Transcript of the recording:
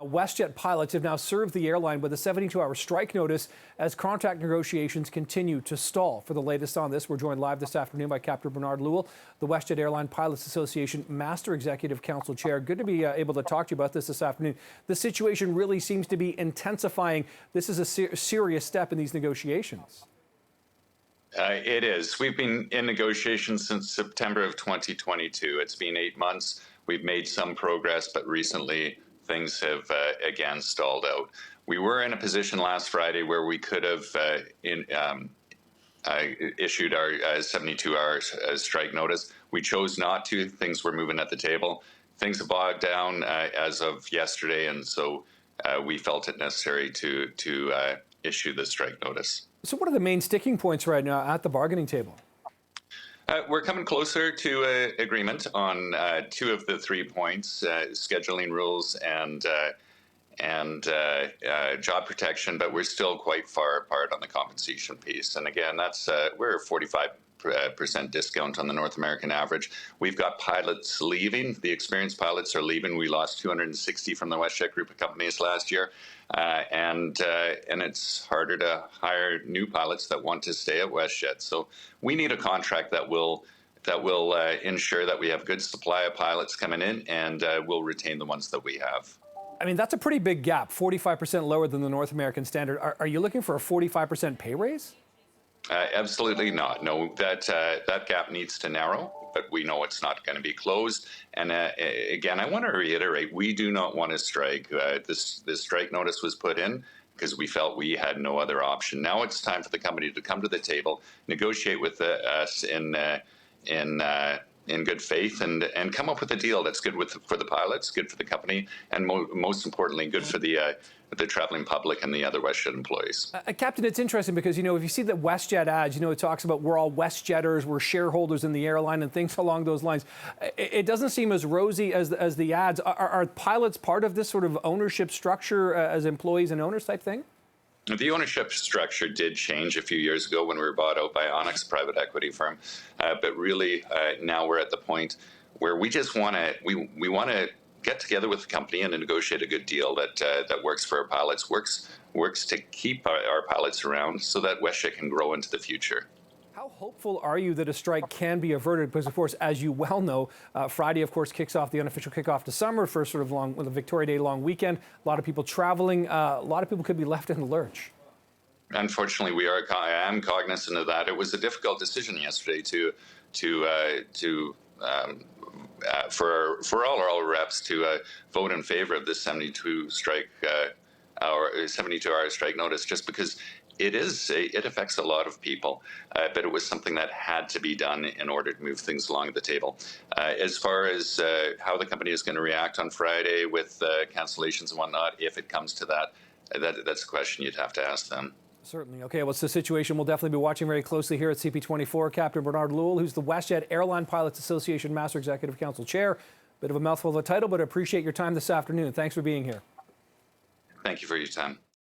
WestJet pilots have now served the airline with a 72-hour strike notice as contract negotiations continue to stall. For the latest on this, we're joined live this afternoon by Captain Bernard Lewall, the WestJet Airline Pilots Association Master Executive Council Chair. Good to be able to talk to you about this afternoon. The situation really seems to be intensifying. This is a serious step in these negotiations. It is. We've been in negotiations since September of 2022. It's been 8 months. We've made some progress, but recently things have again stalled out. We were in a position last Friday where we could have issued our 72 hours strike notice. We chose not to. Things were moving at the table. Things have bogged down as of yesterday, and so we felt it necessary to issue the strike notice. So what are the main sticking points right now at the bargaining table? We're coming closer to agreement on 2 of the 3 points, scheduling rules and job protection, but we're still quite far apart on the compensation piece. And again, that's we're 45% discount on the North American average. We've got pilots leaving. The experienced pilots are leaving. We lost 260 from the WestJet group of companies last year. And it's harder to hire new pilots that want to stay at WestJet. So we need a contract that will ensure that we have good supply of pilots coming in, and we'll retain the ones that we have. I mean, that's a pretty big gap, 45% lower than the North American standard. Are you looking for a 45% pay raise? Absolutely not. No, that gap needs to narrow, but we know it's not going to be closed. And again, I want to reiterate, we do not want to strike. This strike notice was put in because we felt we had no other option. Now it's time for the company to come to the table, negotiate with us in good faith, and come up with a deal that's good for the pilots, good for the company, and most importantly, good for the traveling public and the other WestJet employees. Captain, it's interesting because, if you see the WestJet ads, it talks about we're all WestJetters, we're shareholders in the airline and things along those lines. It doesn't seem as rosy as the ads. Are pilots part of this sort of ownership structure as employees and owners type thing? The ownership structure did change a few years ago when we were bought out by Onyx, a private equity firm. But really, now we're at the point where we just want to we want to get together with the company and negotiate a good deal that works for our pilots, works to keep our pilots around so that WestJet can grow into the future. How hopeful are you that a strike can be averted? Because, of course, as you well know, Friday, of course, kicks off the unofficial kickoff to summer for sort of the Victoria Day long weekend. A lot of people traveling. A lot of people could be left in the lurch. Unfortunately, I am cognizant of that. It was a difficult decision yesterday for all our reps to vote in favor of this 72-hour strike notice, just because it affects a lot of people, but it was something that had to be done in order to move things along the table. As far as how the company is going to react on Friday with cancellations and whatnot, if it comes to that's a question you'd have to ask them. Certainly. Okay, well, it's the situation we'll definitely be watching very closely here at CP24. Captain Bernard Lewall, who's the WestJet Airline Pilots Association Master Executive Council Chair. Bit of a mouthful of a title, but I appreciate your time this afternoon. Thanks for being here. Thank you for your time.